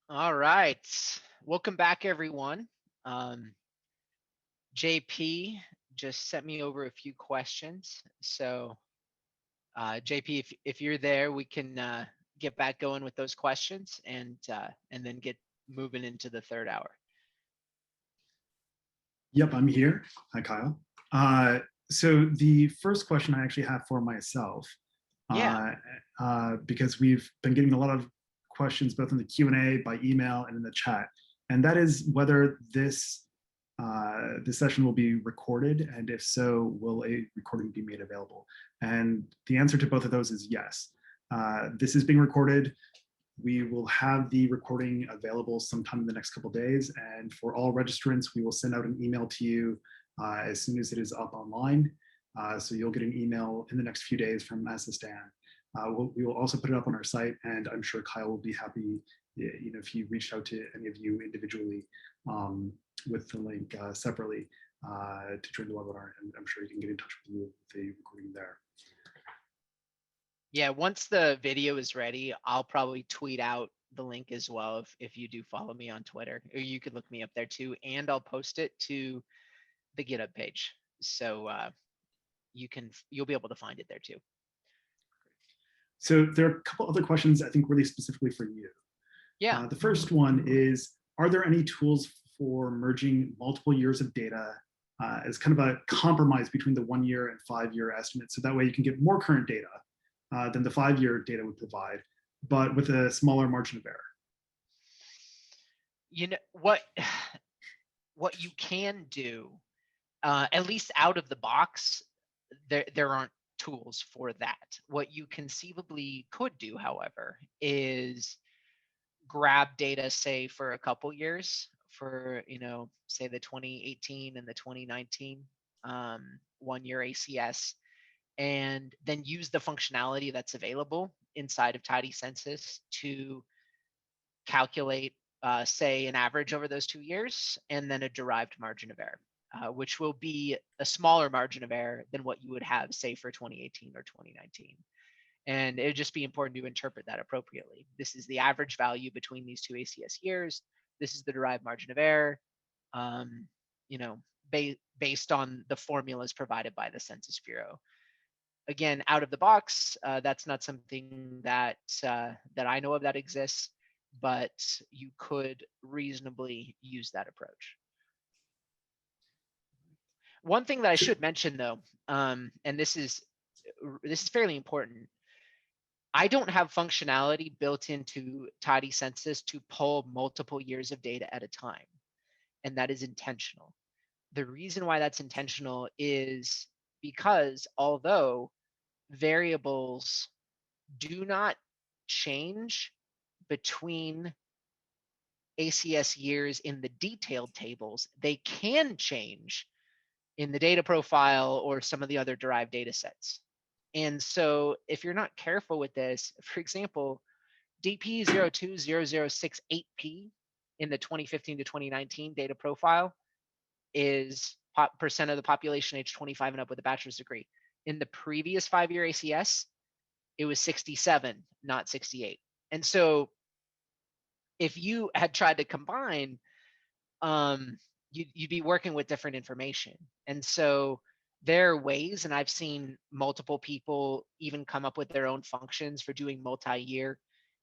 All right. Welcome back, everyone. JP just sent me over a few questions. So, JP, if you're there, we can get back going with those questions and then get moving into the third hour. Yep, I'm here. Hi, Kyle. So the first question I actually have for myself, because we've been getting a lot of questions both in the Q&A, by email, and in the chat, and that is whether this session will be recorded, and if so, will a recording be made available? And the answer to both of those is yes. This is being recorded. We will have the recording available sometime in the next couple of days, and for all registrants, we will send out an email to you as soon as it is up online. So you'll get an email in the next few days from Assistan. We will also put it up on our site, and I'm sure Kyle will be happy, if you reached out to any of you individually with the link separately to join the webinar, and I'm sure you can get in touch with you with the recording there. Yeah, once the video is ready, I'll probably tweet out the link as well if you do follow me on Twitter, or you could look me up there too, and I'll post it to the GitHub page. So you'll be able to find it there too. So there are a couple other questions I think really specifically for you. Yeah. The first one is, are there any tools for merging multiple years of data as kind of a compromise between the 1 year and 5 year estimates? So that way you can get more current data than the 5 year data would provide, but with a smaller margin of error. You know what you can do, at least out of the box, there aren't tools for that. What you conceivably could do, however, is grab data, say, for a couple years, for say the 2018 and the 2019 1 year ACS, and then use the functionality that's available inside of Tidycensus to calculate, say, an average over those 2 years, and then a derived margin of error, which will be a smaller margin of error than what you would have, say, for 2018 or 2019. And it would just be important to interpret that appropriately. This is the average value between these two ACS years. This is the derived margin of error, based on the formulas provided by the Census Bureau. Again, out of the box, that's not something that I know of that exists, but you could reasonably use that approach. One thing that I should mention, though, and this is fairly important, I don't have functionality built into Tidycensus to pull multiple years of data at a time, and that is intentional. The reason why that's intentional is because although variables do not change between ACS years in the detailed tables, they can change in the data profile or some of the other derived data sets. And so if you're not careful with this, for example, DP02006-8P in the 2015 to 2019 data profile is percent of the population age 25 and up with a bachelor's degree. In the previous 5 year ACS, it was 67, not 68. And so if you had tried to combine, you'd be working with different information. And so there are ways, and I've seen multiple people even come up with their own functions for doing multi-year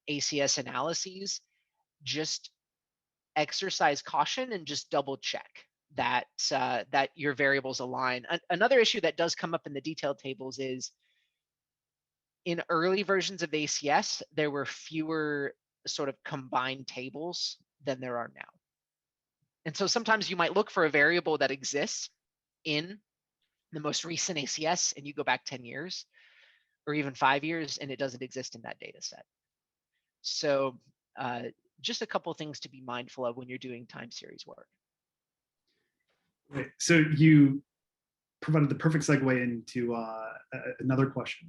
ACS analyses. Just exercise caution and just double check that your variables align. Another issue that does come up in the detailed tables is in early versions of the ACS, there were fewer sort of combined tables than there are now. And so sometimes you might look for a variable that exists in the most recent ACS, and you go back 10 years or even 5 years, and it doesn't exist in that data set. So just a couple of things to be mindful of when you're doing time series work. Right. So you provided the perfect segue into another question.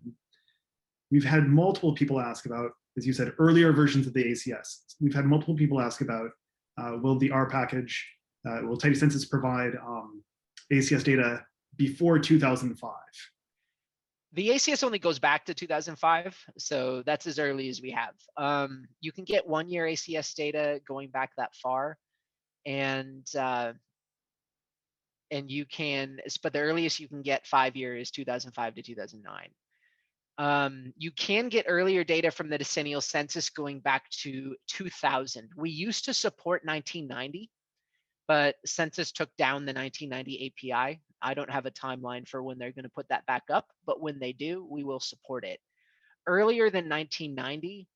We've had multiple people ask about, as you said, earlier versions of the ACS. We've had multiple people ask about, will the R package, will Tidycensus provide ACS data before 2005? The ACS only goes back to 2005, so that's as early as we have. You can get 1-year ACS data going back that far, and you can, but the earliest you can get 5-year is 2005 to 2009. You can get earlier data from the decennial census going back to 2000. We used to support 1990, but census took down the 1990 API. I don't have a timeline for when they're going to put that back up, but when they do, we will support it. Earlier than 1990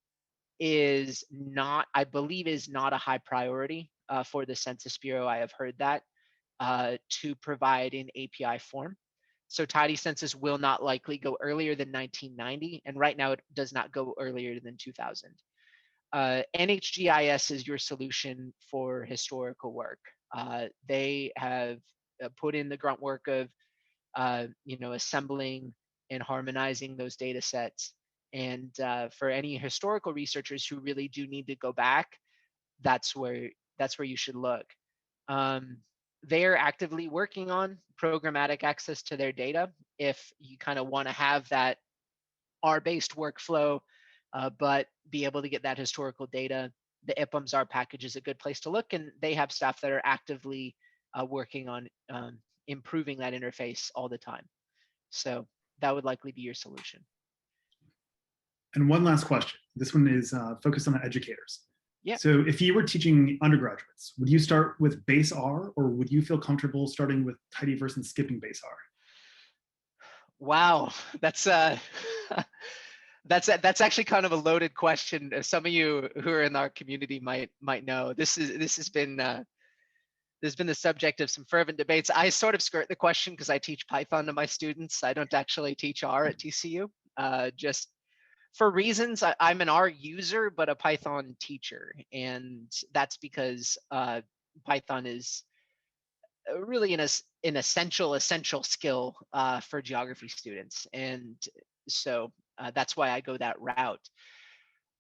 is not, I believe, is not a high priority for the Census Bureau. I have heard that to provide in API form. So Tidycensus will not likely go earlier than 1990, and right now it does not go earlier than 2000. NHGIS is your solution for historical work. They have put in the grunt work of assembling and harmonizing those data sets. And for any historical researchers who really do need to go back, that's where you should look. They are actively working on programmatic access to their data. If you kind of want to have that R-based workflow, but be able to get that historical data, the IPMS-R package is a good place to look, and they have staff that are actively working on improving that interface all the time. So that would likely be your solution. And one last question. This one is focused on the educators. Yeah. So if you were teaching undergraduates, would you start with base R, or would you feel comfortable starting with tidyverse and skipping base R? Wow, that's that's actually kind of a loaded question. Some of you who are in our community might know. This has been the subject of some fervent debates. I sort of skirt the question because I teach Python to my students. I don't actually teach R at TCU, just for reasons. I'm an R user, but a Python teacher, and that's because Python is really an essential skill for geography students, and so that's why I go that route.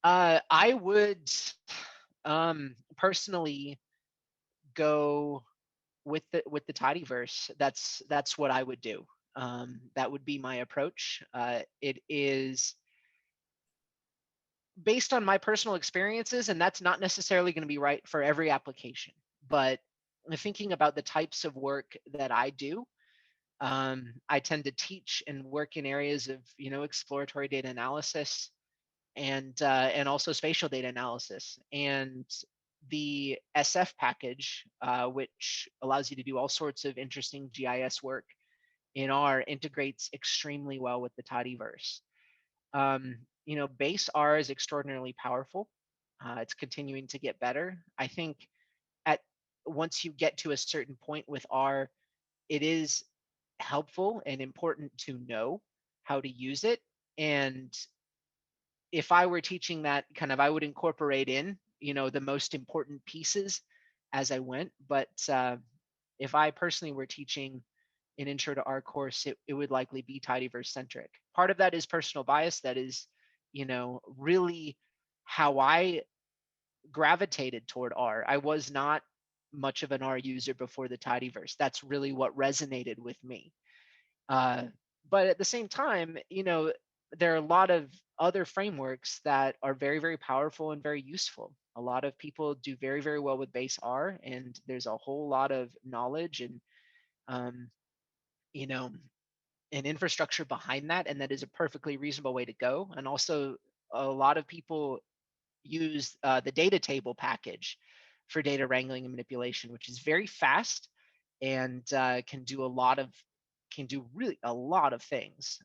I would personally go with the tidyverse. That's what I would do. That would be my approach. It is based on my personal experiences, and that's not necessarily going to be right for every application, but thinking about the types of work that I do, I tend to teach and work in areas of exploratory data analysis and also spatial data analysis. And the SF package, which allows you to do all sorts of interesting GIS work in R, integrates extremely well with the tidyverse. Base R is extraordinarily powerful. It's continuing to get better. I think once you get to a certain point with R, it is helpful and important to know how to use it. And if I were teaching that, I would incorporate in, the most important pieces as I went. But if I personally were teaching an intro to R course, it would likely be tidyverse centric. Part of that is personal bias. That is, really how I gravitated toward R. I was not much of an R user before the tidyverse. That's really what resonated with me. But at the same time, there are a lot of other frameworks that are very, very powerful and very useful. A lot of people do very, very well with base R, and there's a whole lot of knowledge and, an infrastructure behind that, and that is a perfectly reasonable way to go. And also, a lot of people use the data table package for data wrangling and manipulation, which is very fast and can do really a lot of things.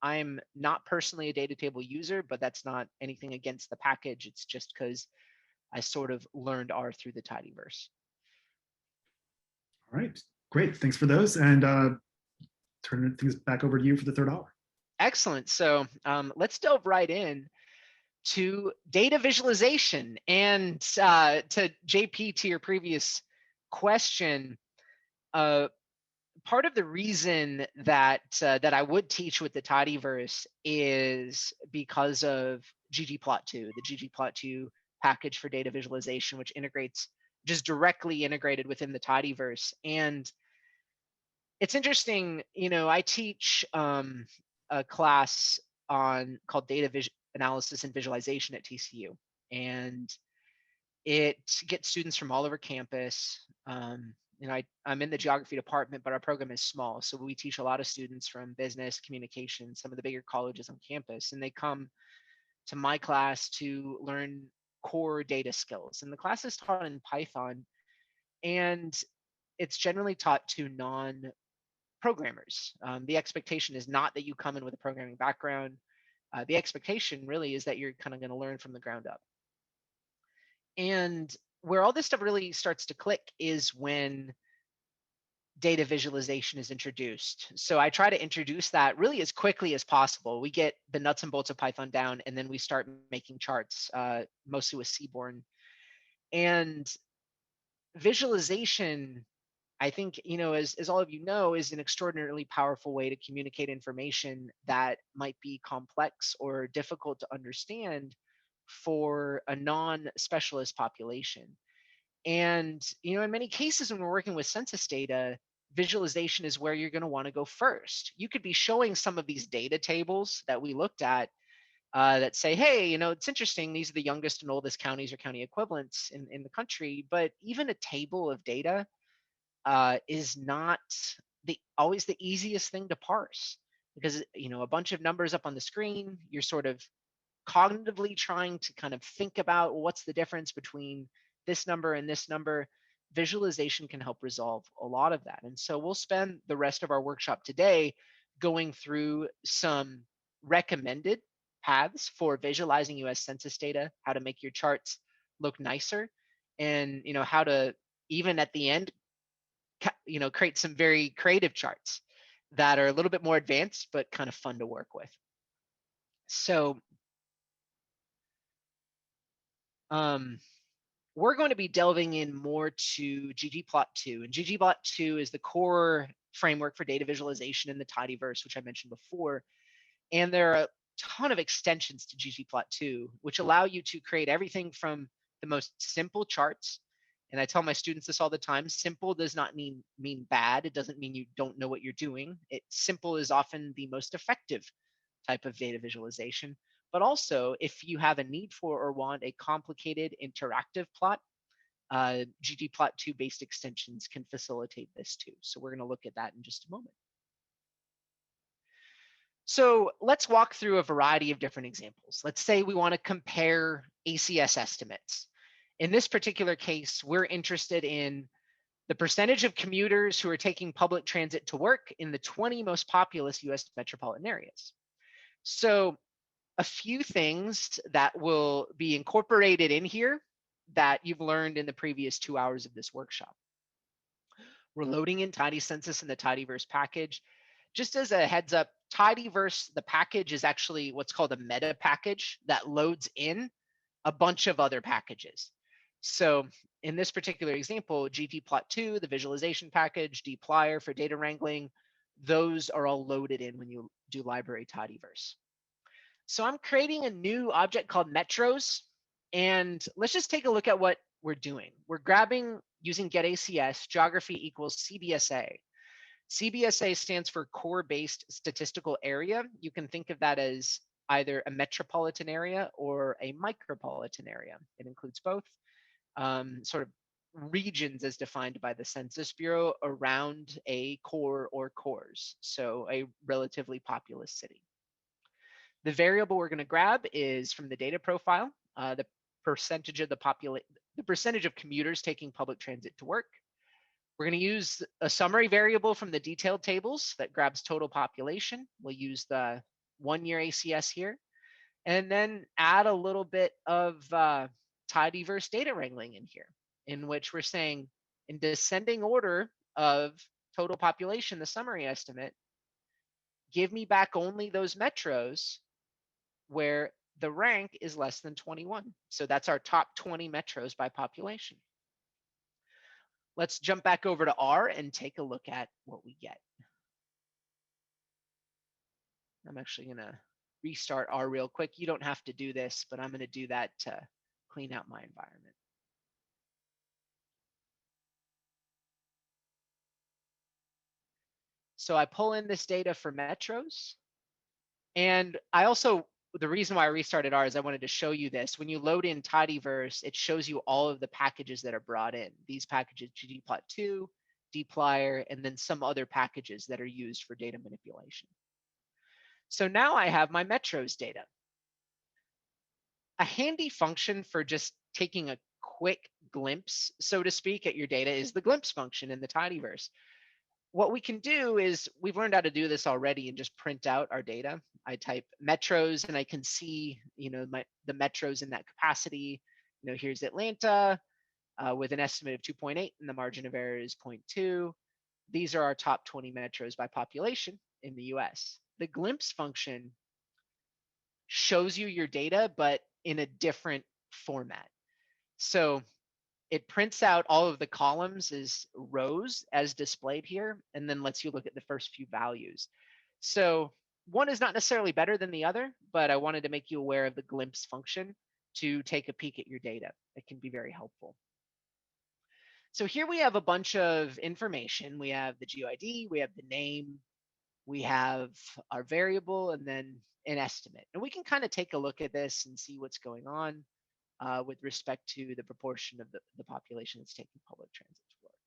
I'm not personally a data table user, but that's not anything against the package. It's just because I sort of learned R through the tidyverse. All right, great. Thanks for those. And turn things back over to you for the third hour. Excellent. So let's delve right in to data visualization. And to JP, to your previous question, part of the reason that I would teach with the tidyverse is because of GGplot2, the GGplot2 package for data visualization, which integrates just directly integrated within the tidyverse. And it's interesting, I teach a class on called analysis and visualization at TCU, and it gets students from all over campus. I'm in the geography department, but our program is small, so we teach a lot of students from business, communication, some of the bigger colleges on campus, and they come to my class to learn core data skills. And the class is taught in Python, and it's generally taught to non-programmers. The expectation is not that you come in with a programming background. The expectation really is that you're kind of going to learn from the ground up. And where all this stuff really starts to click is when data visualization is introduced. So I try to introduce that really as quickly as possible. We get the nuts and bolts of Python down, and then we start making charts, mostly with Seaborn. And visualization, I think, as all of you know, is an extraordinarily powerful way to communicate information that might be complex or difficult to understand for a non-specialist population. And, in many cases, when we're working with census data, visualization is where you're going to want to go first. You could be showing some of these data tables that we looked at that say, hey, it's interesting. These are the youngest and oldest counties or county equivalents in the country. But even a table of data is not always the easiest thing to parse, because, a bunch of numbers up on the screen, you're sort of cognitively trying to kind of think about what's the difference between this number and this number. Visualization can help resolve a lot of that. And so we'll spend the rest of our workshop today going through some recommended paths for visualizing US Census data, how to make your charts look nicer, and how to, even at the end, create some very creative charts that are a little bit more advanced but kind of fun to work with. So we're going to be delving in more to GGplot2, and GGplot2 is the core framework for data visualization in the tidyverse, which I mentioned before. And there are a ton of extensions to GGplot2, which allow you to create everything from the most simple charts. And I tell my students this all the time: simple does not mean bad. It doesn't mean you don't know what you're doing. Simple is often the most effective type of data visualization. But also, if you have a need for or want a complicated interactive plot, GGplot2 based extensions can facilitate this too. So we're going to look at that in just a moment. So let's walk through a variety of different examples. Let's say we want to compare ACS estimates. In this particular case, we're interested in the percentage of commuters who are taking public transit to work in the 20 most populous US metropolitan areas. So a few things that will be incorporated in here that you've learned in the previous 2 hours of this workshop. We're loading in Tidycensus in the tidyverse package. Just as a heads up, tidyverse, the package, is actually what's called a meta package that loads in a bunch of other packages. So in this particular example, GGplot2, the visualization package, dplyr for data wrangling, those are all loaded in when you do library tidyverse. So I'm creating a new object called metros, and let's just take a look at what we're doing. We're grabbing, using getACS, geography equals CBSA. CBSA stands for core-based statistical area. You can think of that as either a metropolitan area or a micropolitan area. It includes both. Sort of regions as defined by the Census Bureau around a core or cores, so a relatively populous city. The variable we're going to grab is from the data profile, the percentage of the percentage of commuters taking public transit to work. We're going to use a summary variable from the detailed tables that grabs total population. We'll use the 1-year ACS here, and then add a little bit of tidyverse data wrangling in here, in which we're saying, in descending order of total population, the summary estimate, give me back only those metros where the rank is less than 21. So that's our top 20 metros by population. Let's jump back over to R and take a look at what we get. I'm actually going to restart R real quick. You don't have to do this, but I'm going to do that to clean out my environment. So I pull in this data for metros. And the reason why I restarted R is I wanted to show you this. When you load in tidyverse, it shows you all of the packages that are brought in. These packages, GGplot2, dplyr, and then some other packages that are used for data manipulation. So now I have my metros data. A handy function for just taking a quick glimpse, so to speak, at your data is the glimpse function in the tidyverse. What we can do is, we've learned how to do this already and just print out our data. I type metros and I can see, the metros in that capacity. Here's Atlanta with an estimate of 2.8 and the margin of error is 0.2. These are our top 20 metros by population in the US. The glimpse function shows you your data, but in a different format. So it prints out all of the columns as rows as displayed here, and then lets you look at the first few values. So one is not necessarily better than the other, but I wanted to make you aware of the glimpse function to take a peek at your data. It can be very helpful. So here we have a bunch of information. We have the GeoID, we have the name, we have our variable, and then an estimate. And we can kind of take a look at this and see what's going on with respect to the proportion of the population that's taking public transit to work.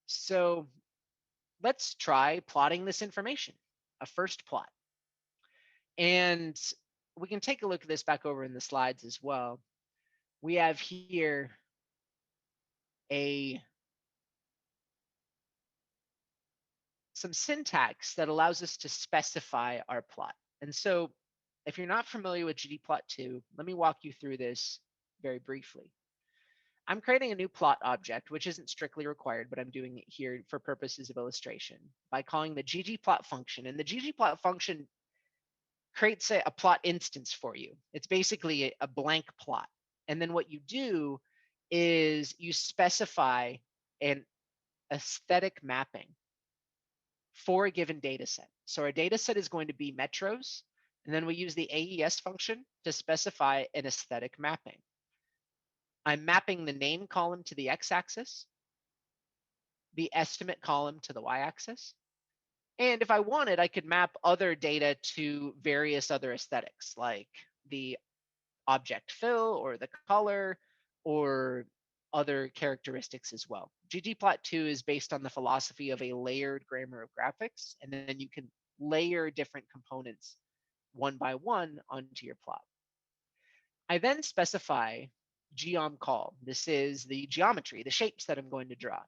So let's try plotting this information, a first plot. And we can take a look at this back over in the slides as well. We have here some syntax that allows us to specify our plot. And so if you're not familiar with GGplot2, let me walk you through this very briefly. I'm creating a new plot object, which isn't strictly required, but I'm doing it here for purposes of illustration by calling the ggplot function. And the ggplot function creates a plot instance for you. It's basically a blank plot. And then what you do is you specify an aesthetic mapping for a given data set. So our data set is going to be metros, and then we use the AES function to specify an aesthetic mapping. I'm mapping the name column to the x-axis, the estimate column to the y-axis. And if I wanted, I could map other data to various other aesthetics, like the object fill or the color or other characteristics as well. GGplot2 is based on the philosophy of a layered grammar of graphics, and then you can layer different components one by one onto your plot. I then specify geom_col. This is the geometry, the shapes that I'm going to draw.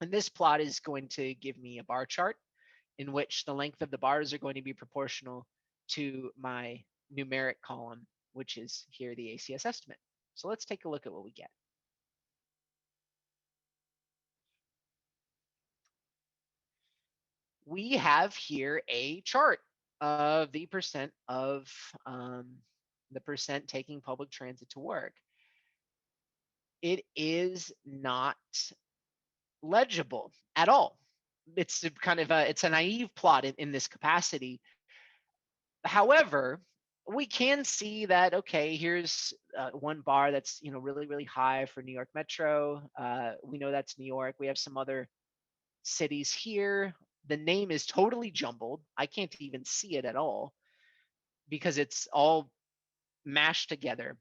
And this plot is going to give me a bar chart in which the length of the bars are going to be proportional to my numeric column, which is here the ACS estimate. So let's take a look at what we get. We have here a chart of the percent taking public transit to work. It is not legible at all. It's kind of it's a naive plot in this capacity. However, we can see that, okay, here's one bar that's really, really high for New York Metro. We know that's New York. We have some other cities here. The name is totally jumbled. I can't even see it at all because it's all mashed together.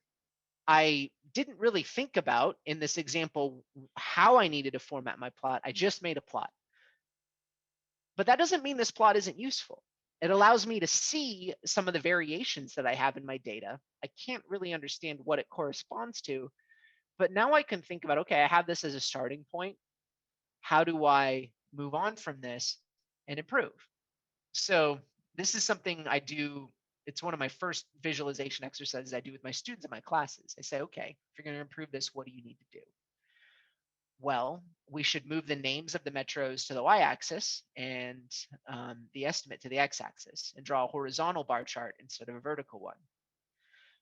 I didn't really think about in this example how I needed to format my plot. I just made a plot. But that doesn't mean this plot isn't useful. It allows me to see some of the variations that I have in my data. I can't really understand what it corresponds to, but now I can think about, okay, I have this as a starting point. How do I move on from this and improve? So this is something I do. It's one of my first visualization exercises I do with my students in my classes. I say, okay, if you're going to improve this, what do you need to do? Well, we should move the names of the metros to the y-axis and the estimate to the x-axis and draw a horizontal bar chart instead of a vertical one.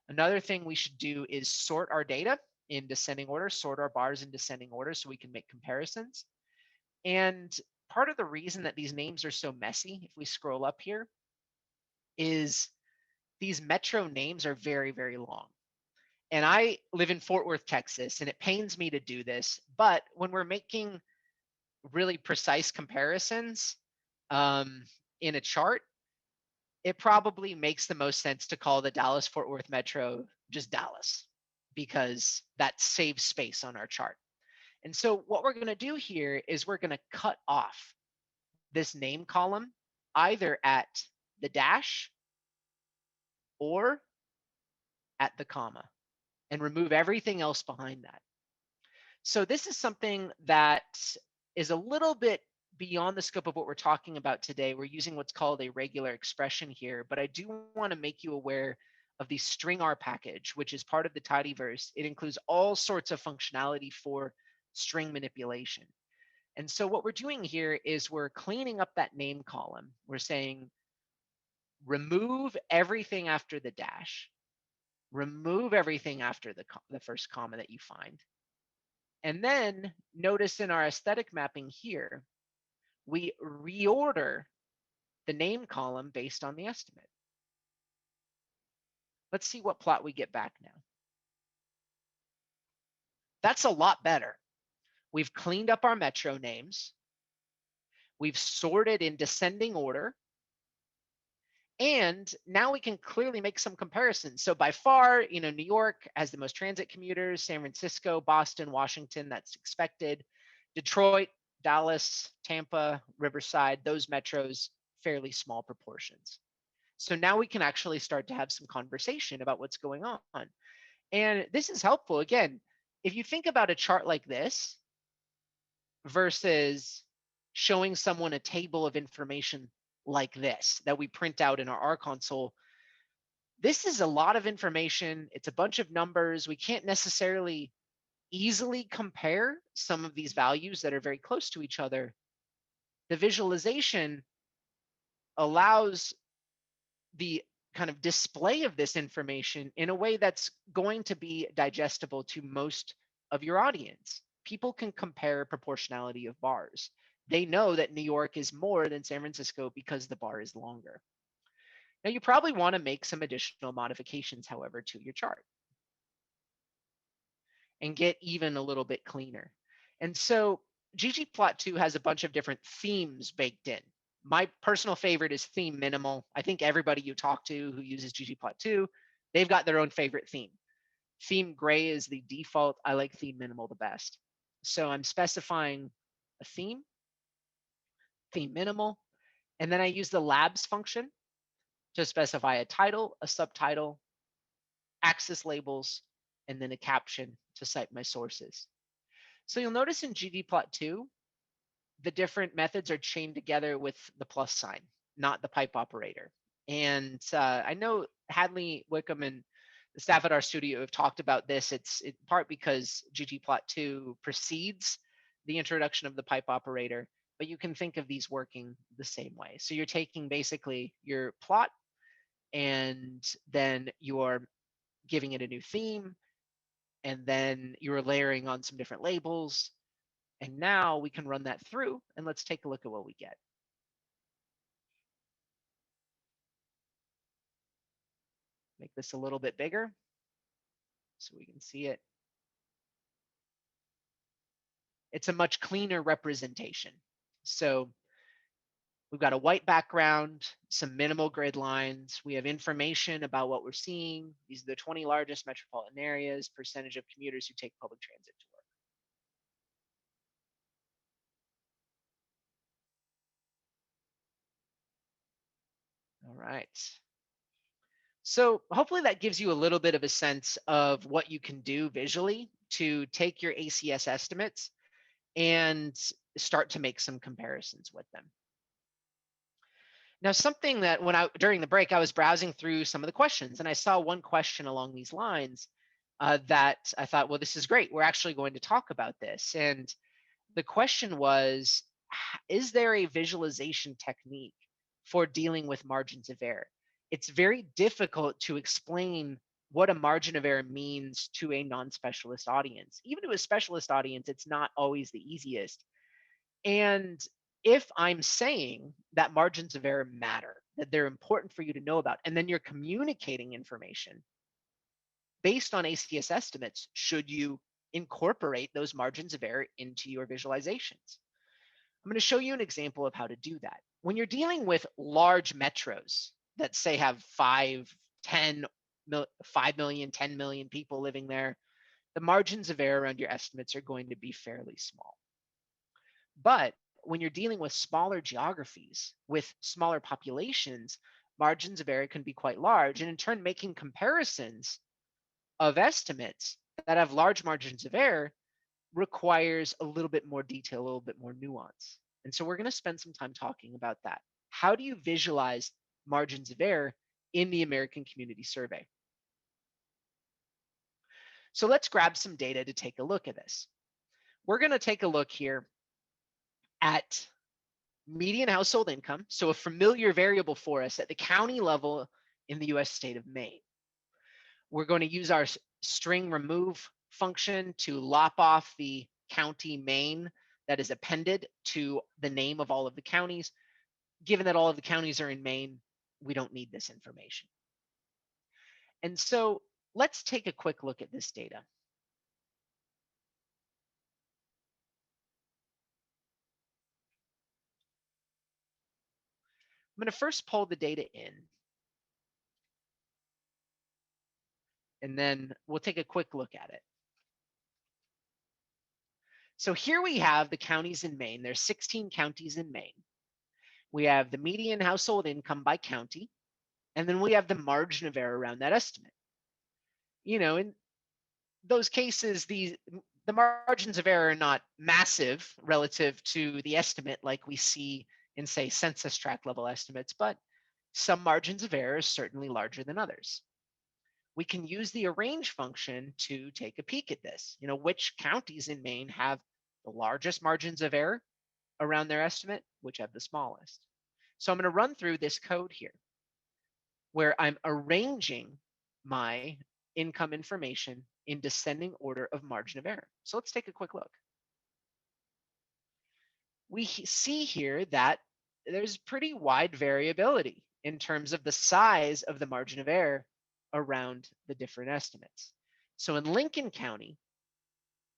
Another thing we should do is sort our data in descending order, sort our bars in descending order so we can make comparisons. And part of the reason that these names are so messy, if we scroll up here, is these metro names are very, very long. And I live in Fort Worth, Texas, and it pains me to do this. But when we're making really precise comparisons in a chart, it probably makes the most sense to call the Dallas-Fort Worth Metro just Dallas, because that saves space on our chart. And so what we're going to do here is we're going to cut off this name column either at the dash or at the comma, and remove everything else behind that. So this is something that is a little bit beyond the scope of what we're talking about today. We're using what's called a regular expression here, but I do want to make you aware of the string_r package, which is part of the tidyverse. It includes all sorts of functionality for string manipulation. And so what we're doing here is we're cleaning up that name column. We're saying remove everything after the dash, remove everything after the first comma that you find. And then notice in our aesthetic mapping here, we reorder the name column based on the estimate. Let's see what plot we get back now. That's a lot better. We've cleaned up our metro names. We've sorted in descending order. And now we can clearly make some comparisons. So by far, New York has the most transit commuters, San Francisco, Boston, Washington, that's expected. Detroit, Dallas, Tampa, Riverside, those metros, fairly small proportions. So now we can actually start to have some conversation about what's going on. And this is helpful. Again, if you think about a chart like this versus showing someone a table of information like this that we print out in our R console, this is a lot of information. It's a bunch of numbers. We can't necessarily easily compare some of these values that are very close to each other. The visualization allows the kind of display of this information in a way that's going to be digestible to most of your audience. People can compare proportionality of bars. They know that New York is more than San Francisco because the bar is longer. Now, you probably want to make some additional modifications, however, to your chart and get even a little bit cleaner. And so GGplot2 has a bunch of different themes baked in. My personal favorite is theme minimal. I think everybody you talk to who uses GGplot2, they've got their own favorite theme. Theme gray is the default. I like theme minimal the best. So I'm specifying a theme minimal, and then I use the labs function to specify a title, a subtitle, axis labels, and then a caption to cite my sources. So you'll notice in GGplot2, the different methods are chained together with the plus sign, not the pipe operator. And I know Hadley, Wickham, and the staff at our studio have talked about this. It's in part because GGplot2 precedes the introduction of the pipe operator, but you can think of these working the same way. So you're taking basically your plot, and then you're giving it a new theme, and then you're layering on some different labels. And now we can run that through, and let's take a look at what we get. Make this a little bit bigger so we can see it. It's a much cleaner representation. So we've got a white background, some minimal grid lines. We have information about what we're seeing. These are the 20 largest metropolitan areas, percentage of commuters who take public transit to work. All right. So hopefully that gives you a little bit of a sense of what you can do visually to take your ACS estimates and start to make some comparisons with them. Now, something that during the break, I was browsing through some of the questions, and I saw one question along these lines that I thought, well, this is great. We're actually going to talk about this. And the question was, is there a visualization technique for dealing with margins of error? It's very difficult to explain what a margin of error means to a non-specialist audience. Even to a specialist audience, it's not always the easiest. And if I'm saying that margins of error matter, that they're important for you to know about, and then you're communicating information based on ACS estimates, should you incorporate those margins of error into your visualizations? I'm going to show you an example of how to do that. When you're dealing with large metros, that say have 5, 10, 5 million, 10 million people living there, the margins of error around your estimates are going to be fairly small. But when you're dealing with smaller geographies, with smaller populations, margins of error can be quite large. And in turn, making comparisons of estimates that have large margins of error requires a little bit more detail, a little bit more nuance. And so we're going to spend some time talking about that. How do you visualize margins of error in the American Community Survey? So let's grab some data to take a look at this. We're going to take a look here at median household income, so a familiar variable for us at the county level in the US state of Maine. We're going to use our string remove function to lop off the county Maine that is appended to the name of all of the counties. Given that all of the counties are in Maine, we don't need this information. And so let's take a quick look at this data. I'm going to first pull the data in, and then we'll take a quick look at it. So here we have the counties in Maine. There's 16 counties in Maine. We have the median household income by county, and then we have the margin of error around that estimate. You know, in those cases, the margins of error are not massive relative to the estimate like we see in, say, census tract level estimates, but some margins of error is certainly larger than others. We can use the arrange function to take a peek at this. You know, which counties in Maine have the largest margins of error around their estimate, which have the smallest. So I'm going to run through this code here where I'm arranging my income information in descending order of margin of error. So let's take a quick look. We see here that there's pretty wide variability in terms of the size of the margin of error around the different estimates. So in Lincoln County,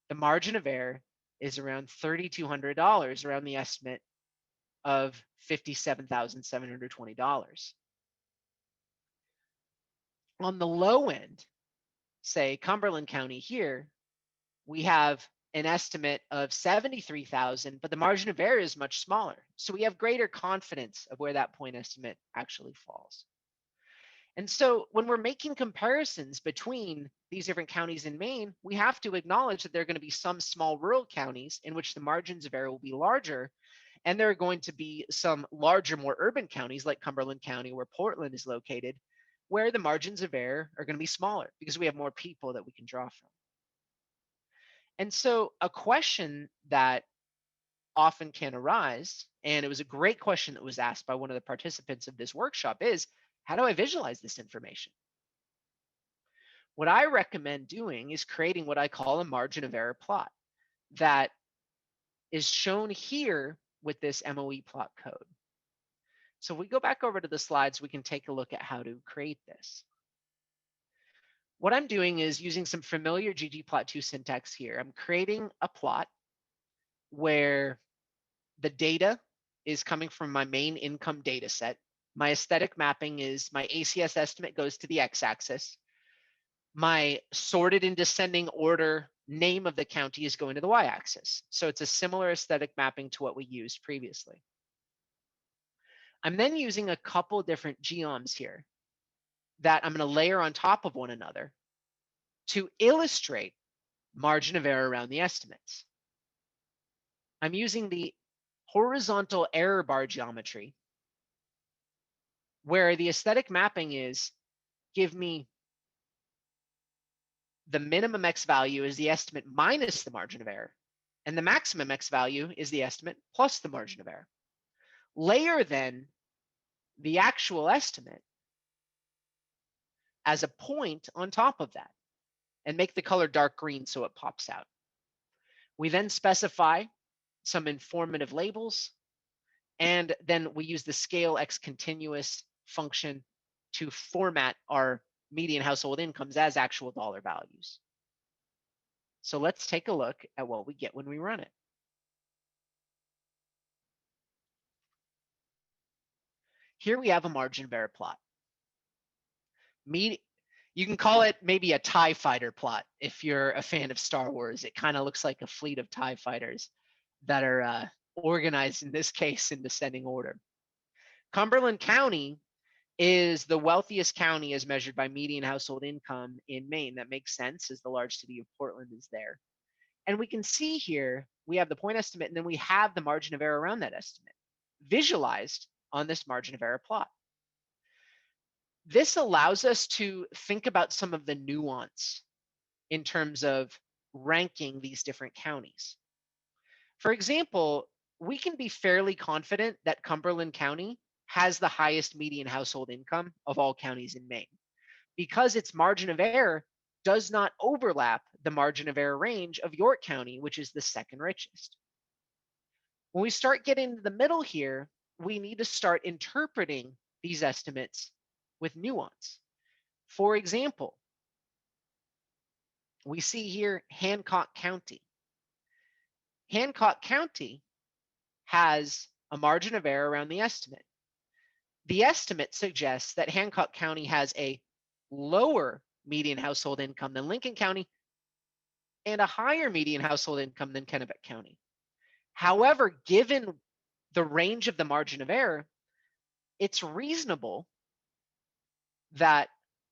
the margin of error is around $3,200 around the estimate of $57,720. On the low end, say Cumberland County here, we have an estimate of 73,000, but the margin of error is much smaller. So we have greater confidence of where that point estimate actually falls. And so when we're making comparisons between these different counties in Maine, we have to acknowledge that there are going to be some small rural counties in which the margins of error will be larger. And there are going to be some larger, more urban counties like Cumberland County, where Portland is located, where the margins of error are going to be smaller because we have more people that we can draw from. And so a question that often can arise, and it was a great question that was asked by one of the participants of this workshop, is how do I visualize this information? What I recommend doing is creating what I call a margin of error plot that is shown here with this MOE plot code. So if we go back over to the slides, we can take a look at how to create this. What I'm doing is using some familiar GGplot2 syntax here. I'm creating a plot where the data is coming from my main income data set. My aesthetic mapping is my ACS estimate goes to the x-axis. My sorted in descending order name of the county is going to the y-axis. So it's a similar aesthetic mapping to what we used previously. I'm then using a couple different geoms here that I'm going to layer on top of one another to illustrate margin of error around the estimates. I'm using the horizontal error bar geometry, where the aesthetic mapping is give me the minimum x value is the estimate minus the margin of error, and the maximum x value is the estimate plus the margin of error. Layer then the actual estimate as a point on top of that and make the color dark green so it pops out. We then specify some informative labels, and then we use the scale x continuous function to format our median household incomes as actual dollar values. So let's take a look at what we get when we run it. Here we have a margin of error plot. You can call it maybe a TIE fighter plot if you're a fan of Star Wars. It kind of looks like a fleet of TIE fighters that are organized, in this case, in descending order. Cumberland County is the wealthiest county as measured by median household income in Maine. That makes sense, as the large city of Portland is there. And we can see here, we have the point estimate, and then we have the margin of error around that estimate visualized on this margin of error plot. This allows us to think about some of the nuance in terms of ranking these different counties. For example, we can be fairly confident that Cumberland County has the highest median household income of all counties in Maine because its margin of error does not overlap the margin of error range of York County, which is the second richest. When we start getting to the middle here, we need to start interpreting these estimates with nuance. For example, we see here Hancock County. Hancock County has a margin of error around the estimate. The estimate suggests that Hancock County has a lower median household income than Lincoln County and a higher median household income than Kennebec County. However, given the range of the margin of error, it's reasonable that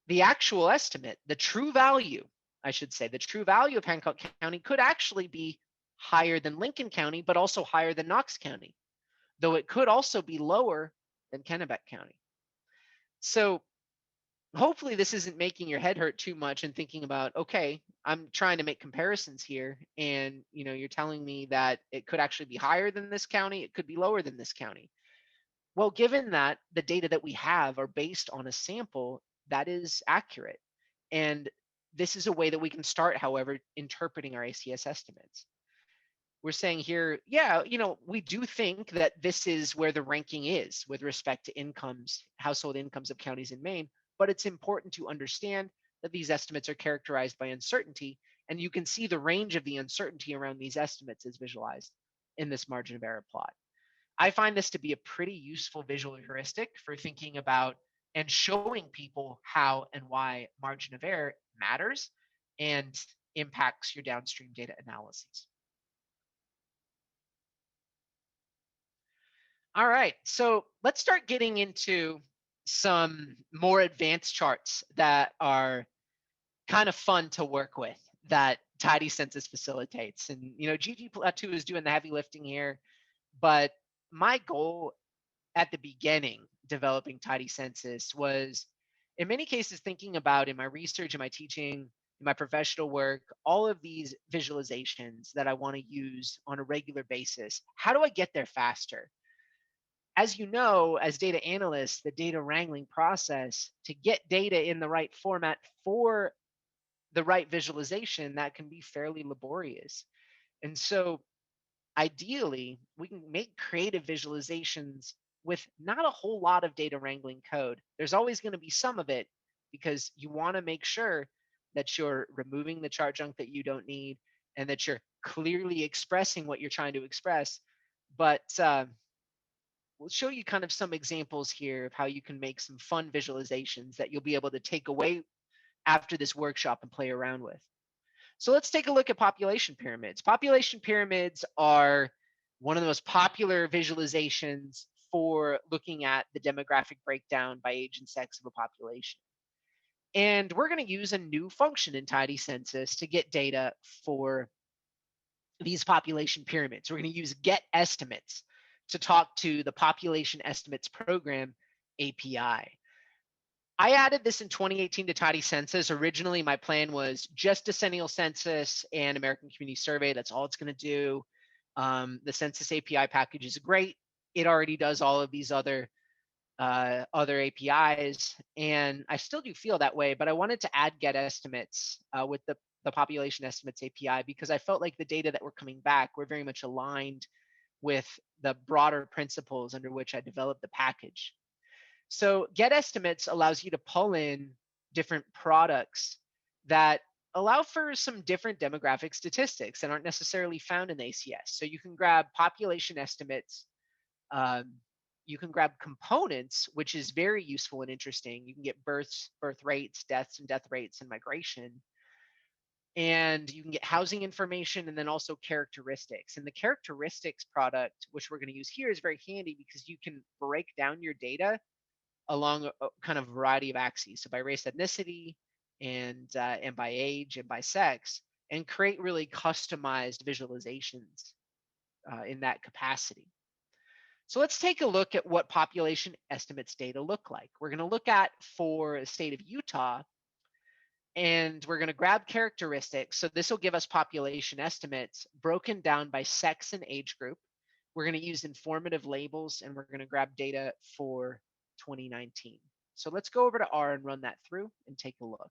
the actual estimate, the true value, I should say, the true value of Hancock County could actually be higher than Lincoln County, but also higher than Knox County, though it could also be lower than Kennebec County. So hopefully this isn't making your head hurt too much and thinking about, okay, I'm trying to make comparisons here, and you're telling me that it could actually be higher than this county, it could be lower than this county. Well, given that the data that we have are based on a sample, that is accurate. And this is a way that we can start, however, interpreting our ACS estimates. We're saying here, yeah, we do think that this is where the ranking is with respect to incomes, household incomes of counties in Maine, but it's important to understand that these estimates are characterized by uncertainty, and you can see the range of the uncertainty around these estimates is visualized in this margin of error plot. I find this to be a pretty useful visual heuristic for thinking about and showing people how and why margin of error matters and impacts your downstream data analyses. All right, so let's start getting into some more advanced charts that are kind of fun to work with that Tidycensus facilitates. And GGplot2 is doing the heavy lifting here, but my goal at the beginning developing Tidycensus was in many cases thinking about, in my research, in my teaching, in my professional work, all of these visualizations that I want to use on a regular basis. How do I get there faster? As you know, as data analysts, the data wrangling process to get data in the right format for the right visualization, that can be fairly laborious. And so ideally, we can make creative visualizations with not a whole lot of data wrangling code. There's always going to be some of it because you want to make sure that you're removing the chart junk that you don't need and that you're clearly expressing what you're trying to express. But we'll show you kind of some examples here of how you can make some fun visualizations that you'll be able to take away after this workshop and play around with. So let's take a look at population pyramids. Population pyramids are one of the most popular visualizations for looking at the demographic breakdown by age and sex of a population. And we're going to use a new function in Tidycensus to get data for these population pyramids. We're going to use get estimates to talk to the population estimates program API. I added this in 2018 to Tidycensus. Originally, my plan was just decennial census and American Community Survey. That's all it's going to do. The Census API package is great. It already does all of these other APIs, and I still do feel that way. But I wanted to add get estimates with the population estimates API because I felt like the data that were coming back were very much aligned with the broader principles under which I developed the package. So get estimates allows you to pull in different products that allow for some different demographic statistics that aren't necessarily found in ACS. So you can grab population estimates you can grab components, which is very useful and interesting. You can get births, birth rates, deaths and death rates, and migration. And you can get housing information and then also characteristics. And the characteristics product, which we're going to use here, is very handy because you can break down your data along a kind of variety of axes. So by race, ethnicity, and by age and by sex, and create really customized visualizations in that capacity. So let's take a look at what population estimates data look like. We're going to look at for the state of Utah, and we're going to grab characteristics. So this will give us population estimates broken down by sex and age group. We're going to use informative labels, and we're going to grab data for 2019. So let's go over to R and run that through and take a look.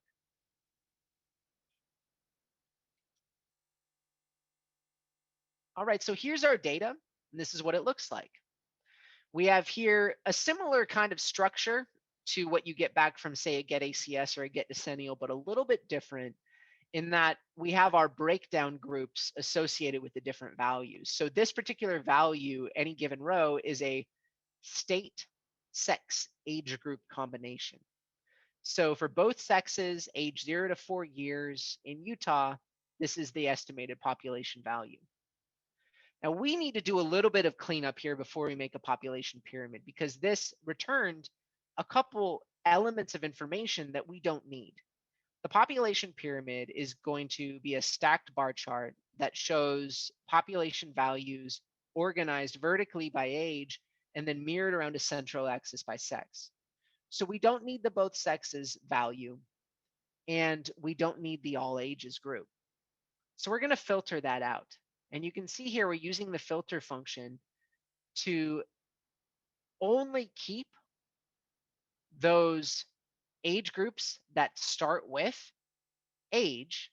All right, so here's our data, and this is what it looks like. We have here a similar kind of structure to what you get back from, say, a get ACS or a get decennial, but a little bit different in that we have our breakdown groups associated with the different values. So this particular value, any given row, is a state, sex, age group combination. So for both sexes, age 0 to 4 years in Utah, this is the estimated population value. Now we need to do a little bit of cleanup here before we make a population pyramid, because this returned a couple elements of information that we don't need. The population pyramid is going to be a stacked bar chart that shows population values organized vertically by age and then mirrored around a central axis by sex. So we don't need the both sexes value, and we don't need the all ages group. So we're going to filter that out. And you can see here we're using the filter function to only keep those age groups that start with age,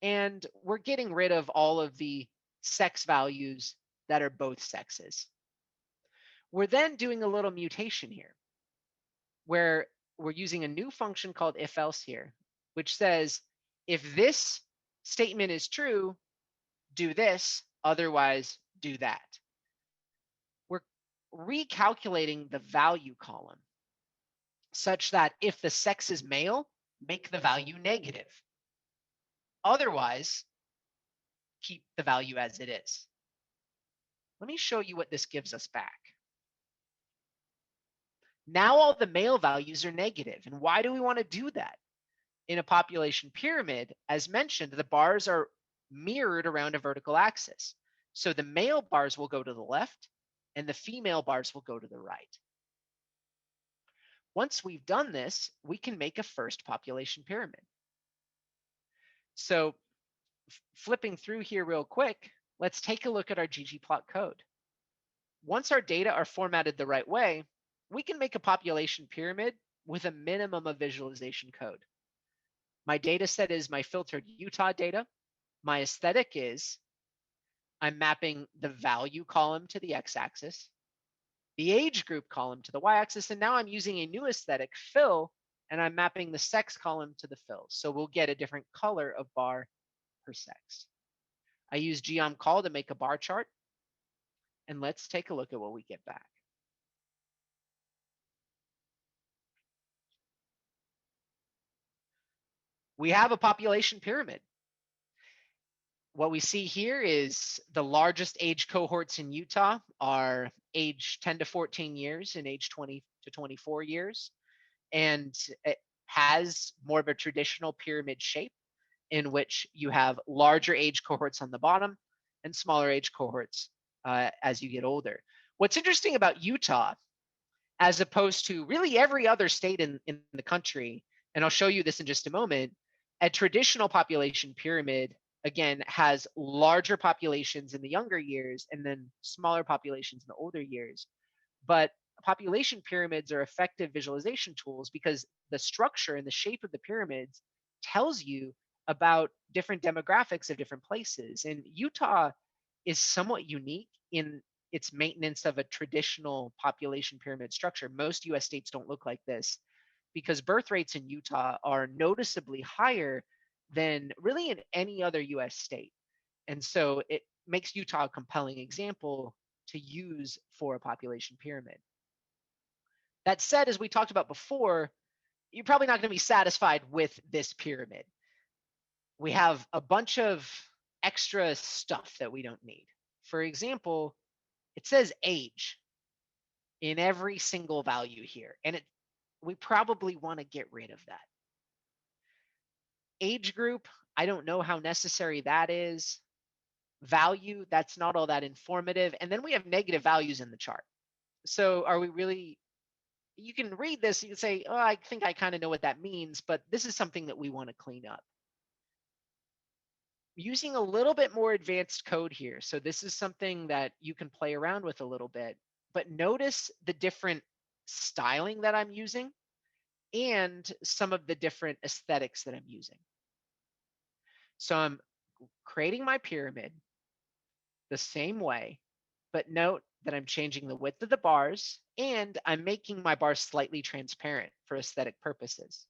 and we're getting rid of all of the sex values that are both sexes. We're then doing a little mutation here where we're using a new function called if else here, which says if this statement is true, do this, otherwise do that. We're recalculating the value column such that if the sex is male, make the value negative. Otherwise, keep the value as it is. Let me show you what this gives us back. Now all the male values are negative. And why do we want to do that? In a population pyramid, as mentioned, the bars are mirrored around a vertical axis. So the male bars will go to the left and the female bars will go to the right. Once we've done this, we can make a first population pyramid. So flipping through here real quick, let's take a look at our ggplot code. Once our data are formatted the right way, we can make a population pyramid with a minimum of visualization code. My data set is my filtered Utah data. My aesthetic is I'm mapping the value column to the x-axis, the age group column to the y-axis, and now I'm using a new aesthetic, fill, and I'm mapping the sex column to the fill. So we'll get a different color of bar per sex. I use geom_call to make a bar chart, and let's take a look at what we get back. We have a population pyramid. What we see here is the largest age cohorts in Utah are age 10 to 14 years and age 20 to 24 years. And it has more of a traditional pyramid shape in which you have larger age cohorts on the bottom and smaller age cohorts as you get older. What's interesting about Utah, as opposed to really every other state in the country, and I'll show you this in just a moment, a traditional population pyramid, again, has larger populations in the younger years and then smaller populations in the older years. But population pyramids are effective visualization tools because the structure and the shape of the pyramids tells you about different demographics of different places. And Utah is somewhat unique in its maintenance of a traditional population pyramid structure. Most US states don't look like this because birth rates in Utah are noticeably higher than really in any other US state. And so it makes Utah a compelling example to use for a population pyramid. That said, as we talked about before, you're probably not going to be satisfied with this pyramid. We have a bunch of extra stuff that we don't need. For example, it says age in every single value here, and we probably want to get rid of that. Age group, I don't know how necessary that is. Value, that's not all that informative. And then we have negative values in the chart. So are we really, you can read this, you can say, oh, I think I kind of know what that means, but this is something that we want to clean up. Using a little bit more advanced code here. So this is something that you can play around with a little bit, but notice the different styling that I'm using and some of the different aesthetics that I'm using. So I'm creating my pyramid the same way, but note that I'm changing the width of the bars and I'm making my bars slightly transparent for aesthetic purposes.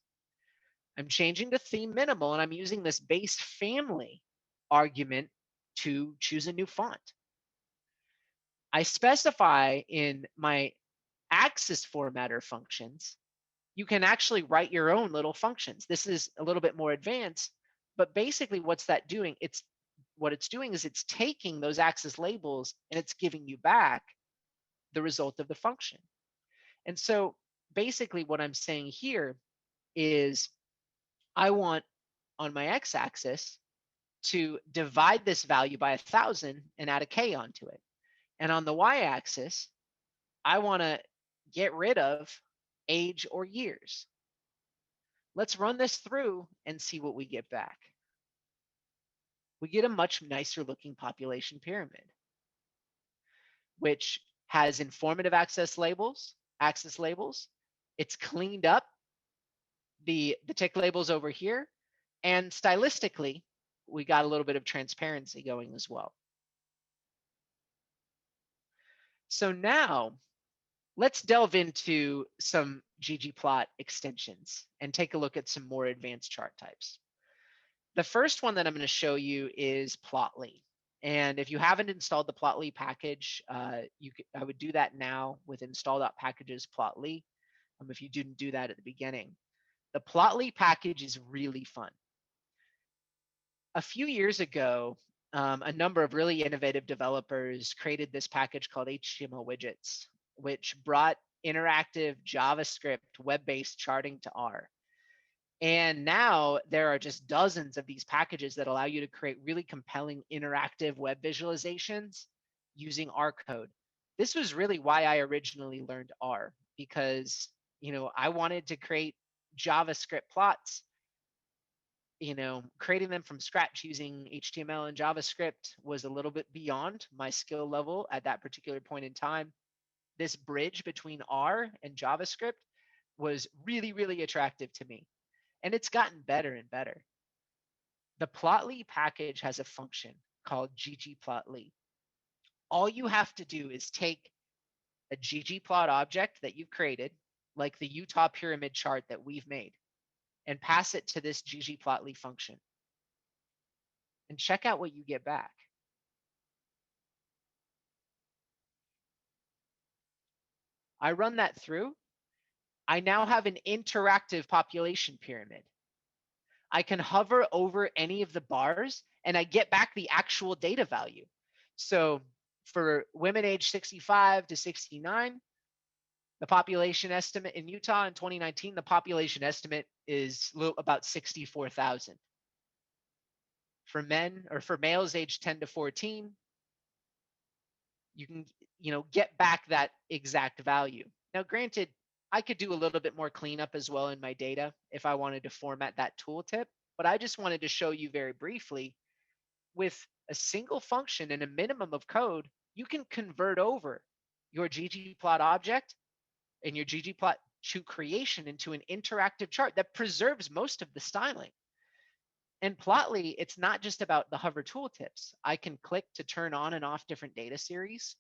I'm changing the theme minimal and I'm using this base family argument to choose a new font. I specify in my axis formatter functions, you can actually write your own little functions. This is a little bit more advanced, but basically what's that doing? What it's doing is it's taking those axis labels and it's giving you back the result of the function. And so basically what I'm saying here is I want on my x-axis to divide this value by 1,000 and add a k onto it. And on the y-axis, I want to get rid of age or years. Let's run this through and see what we get back. We get a much nicer looking population pyramid, which has informative axis labels. It's cleaned up the tick labels over here, and stylistically, we got a little bit of transparency going as well. So now let's delve into some ggplot extensions and take a look at some more advanced chart types. The first one that I'm going to show you is Plotly. And if you haven't installed the Plotly package, I would do that now with install.packages Plotly, if you didn't do that at the beginning. The Plotly package is really fun. A few years ago, a number of really innovative developers created this package called HTML widgets, which brought interactive JavaScript web-based charting to R. And now there are just dozens of these packages that allow you to create really compelling interactive web visualizations using R code. This was really why I originally learned R, because I wanted to create JavaScript plots. Creating them from scratch using HTML and JavaScript was a little bit beyond my skill level at that particular point in time. This bridge between R and JavaScript was really, really attractive to me. And it's gotten better and better. The Plotly package has a function called GGplot2. All you have to do is take a ggplot object that you've created, like the Utah pyramid chart that we've made, and pass it to this ggplot2 function. And check out what you get back. I run that through. I now have an interactive population pyramid. I can hover over any of the bars and I get back the actual data value. So for women aged 65 to 69, the population estimate in Utah in 2019, the population estimate is about 64,000. For men or for males aged 10 to 14, you can get back that exact value. Now, granted, I could do a little bit more cleanup as well in my data if I wanted to format that tooltip, but I just wanted to show you very briefly with a single function and a minimum of code, you can convert over your ggplot object and your ggplot2 creation into an interactive chart that preserves most of the styling. And Plotly, it's not just about the hover tooltips. I can click to turn on and off different data series.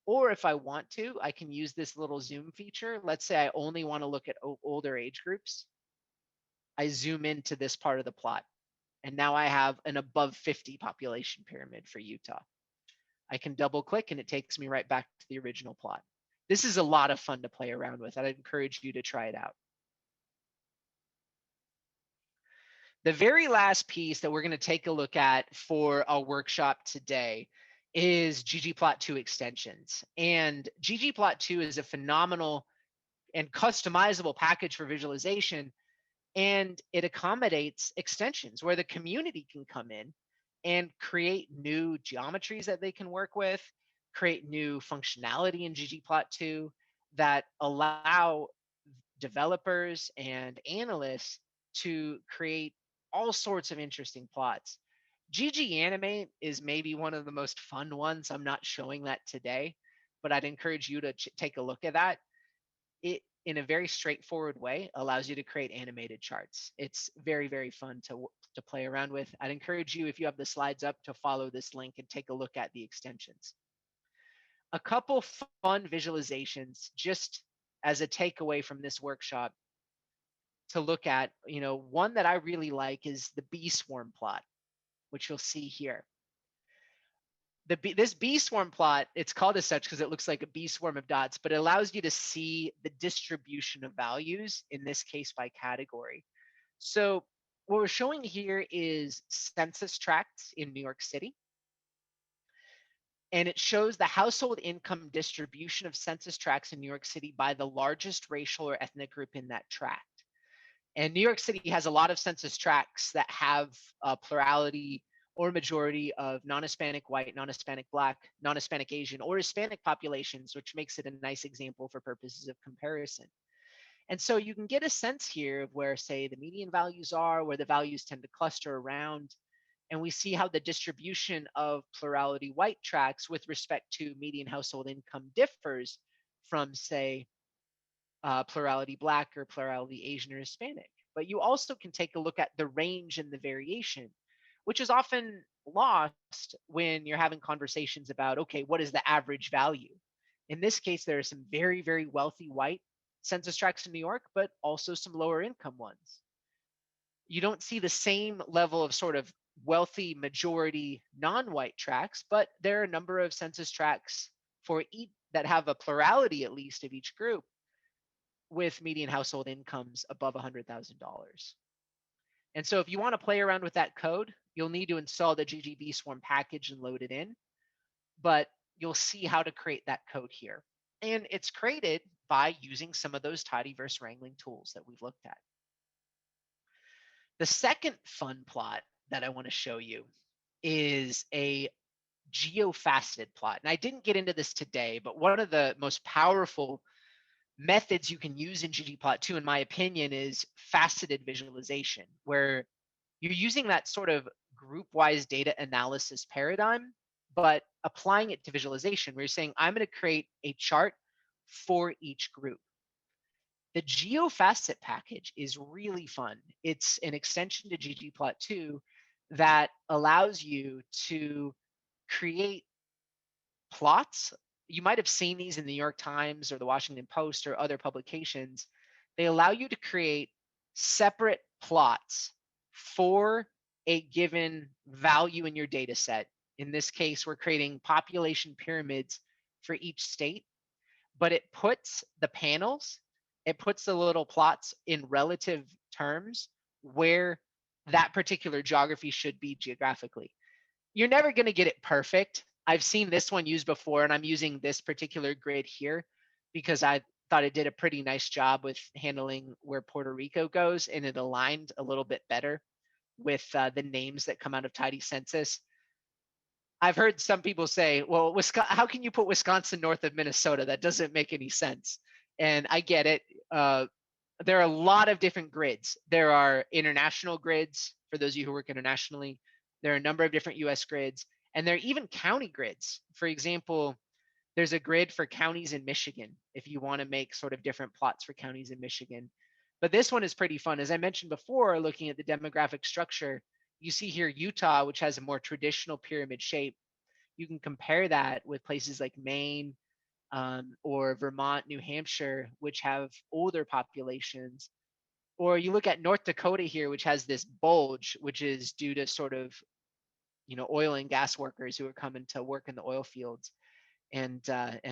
Or if I want to, I can use this little zoom feature. Let's say I only want to look at older age groups. I zoom into this part of the plot. And now I have an above 50 population pyramid for Utah. I can double click and it takes me right back to the original plot. This is a lot of fun to play around with. I'd encourage you to try it out. The very last piece that we're going to take a look at for our workshop today is ggplot2 extensions. And ggplot2 is a phenomenal and customizable package for visualization, and it accommodates extensions where the community can come in and create new geometries that they can work with, create new functionality in ggplot2 that allow developers and analysts to create all sorts of interesting plots. GGanimate is maybe one of the most fun ones. I'm not showing that today, but I'd encourage you to take a look at that. It, in a very straightforward way, allows you to create animated charts. It's very, very fun to play around with. I'd encourage you, if you have the slides up, to follow this link and take a look at the extensions. A couple fun visualizations just as a takeaway from this workshop to look at. One that I really like is the bee swarm plot, which you'll see here. This bee swarm plot, it's called as such because it looks like a bee swarm of dots, but it allows you to see the distribution of values, in this case by category. So what we're showing here is census tracts in New York City. And it shows the household income distribution of census tracts in New York City by the largest racial or ethnic group in that tract. And New York City has a lot of census tracts that have a plurality or majority of non-Hispanic white, non-Hispanic black, non-Hispanic Asian, or Hispanic populations, which makes it a nice example for purposes of comparison. And so you can get a sense here of where, say, the median values are, where the values tend to cluster around. And we see how the distribution of plurality white tracts with respect to median household income differs from, say, plurality black or plurality Asian or Hispanic. But you also can take a look at the range and the variation, which is often lost when you're having conversations about, okay, what is the average value? In this case, there are some very, very wealthy white census tracts in New York, but also some lower income ones. You don't see the same level of sort of wealthy majority non-white tracts, but there are a number of census tracts for each that have a plurality, at least, of each group with median household incomes above $100,000. And so if you want to play around with that code, you'll need to install the ggvswarm package and load it in, but you'll see how to create that code here. And it's created by using some of those tidyverse wrangling tools that we've looked at. The second fun plot that I want to show you is a geofaceted plot. And I didn't get into this today, but one of the most powerful methods you can use in ggplot2, in my opinion, is faceted visualization, where you're using that sort of group-wise data analysis paradigm, but applying it to visualization, where you're saying, I'm going to create a chart for each group. The Geofastic package is really fun. It's an extension to ggplot2 that allows you to create plots. You might have seen these in the New York Times or the Washington Post or other publications. They allow you to create separate plots for a given value in your data set. In this case, we're creating population pyramids for each state, but it puts the panels, it puts the little plots in relative terms where that particular geography should be geographically. You're never going to get it perfect. I've seen this one used before, and I'm using this particular grid here because I thought it did a pretty nice job with handling where Puerto Rico goes, and it aligned a little bit better with the names that come out of Tidycensus. I've heard some people say, well, how can you put Wisconsin north of Minnesota? That doesn't make any sense. And I get it. There are a lot of different grids. There are international grids for those of you who work internationally. There are a number of different US grids, and there are even county grids. For example, there's a grid for counties in Michigan if you want to make sort of different plots for counties in Michigan. But this one is pretty fun. As I mentioned before, looking at the demographic structure, you see here Utah, which has a more traditional pyramid shape. You can compare that with places like Maine or Vermont, New Hampshire, which have older populations. Or you look at North Dakota here, which has this bulge, which is due to sort of, oil and gas workers who are coming to work in the oil fields. and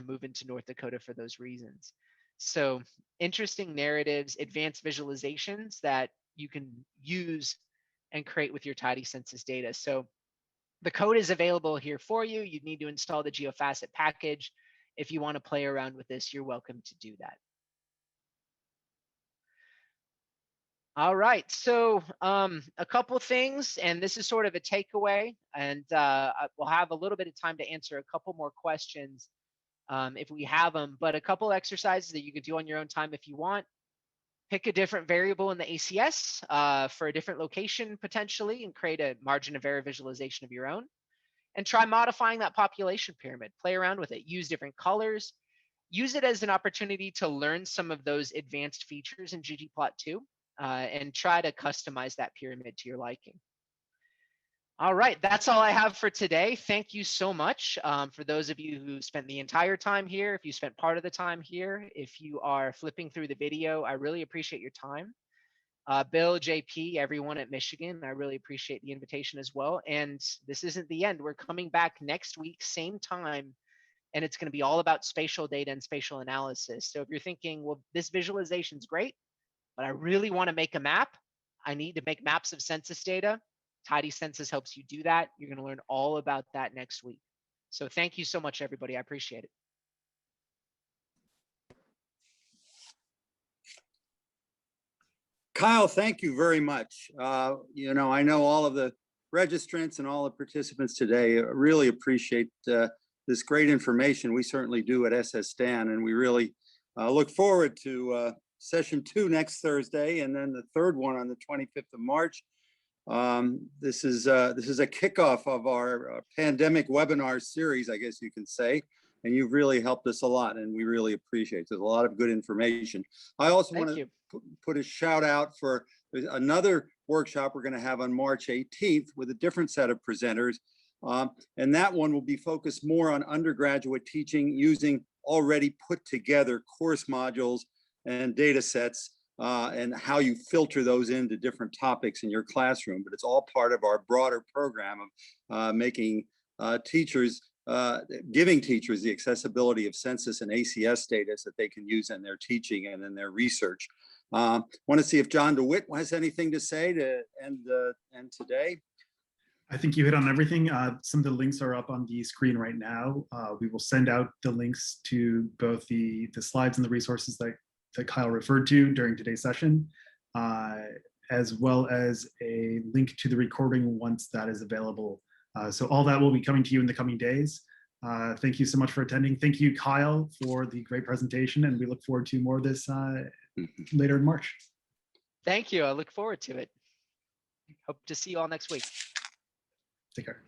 move into North Dakota for those reasons. So interesting narratives, advanced visualizations that you can use and create with your Tidycensus data. So the code is available here for you. You need to install the Geofastic package. If you want to play around with this, you're welcome to do that. All right, so a couple things, and this is sort of a takeaway, and we'll have a little bit of time to answer a couple more questions if we have them, but a couple exercises that you can do on your own time if you want. Pick a different variable in the ACS for a different location potentially, and create a margin of error visualization of your own. And try modifying that population pyramid. Play around with it. Use different colors. Use it as an opportunity to learn some of those advanced features in GGplot2 and try to customize that pyramid to your liking. All right, that's all I have for today. Thank you so much for those of you who spent the entire time here. If you spent part of the time here, if you are flipping through the video, I really appreciate your time. Bill, JP, everyone at Michigan, I really appreciate the invitation as well. And this isn't the end. We're coming back next week, same time, and it's going to be all about spatial data and spatial analysis. So if you're thinking, well, this visualization is great, but I really want to make a map, I need to make maps of census data. Tidycensus helps you do that. You're going to learn all about that next week. So thank you so much, everybody. I appreciate it. Kyle, thank you very much. You know, I know all of the registrants and all the participants today really appreciate this great information. We certainly do at SS STAN, and we really look forward to session 2 next Thursday, and then the third one on the 25th of March. This is a kickoff of our pandemic webinar series, I guess you can say, and you've really helped us a lot, and we really appreciate it. There's a lot of good information. I also want to put a shout out for another workshop we're going to have on March 18th with a different set of presenters, and that one will be focused more on undergraduate teaching using already put together course modules and data sets, and how you filter those into different topics in your classroom. But it's all part of our broader program of making teachers, giving teachers the accessibility of census and ACS data so that they can use in their teaching and in their research. Want to see if John DeWitt has anything to say to end today. I think you hit on everything. Some of the links are up on the screen right now. We will send out the links to both the slides and the resources that Kyle referred to during today's session, as well as a link to the recording once that is available. So all that will be coming to you in the coming days. Thank you so much for attending. Thank you, Kyle, for the great presentation, and we look forward to more of this later in March. Thank you. I look forward to it. Hope to see you all next week. Take care.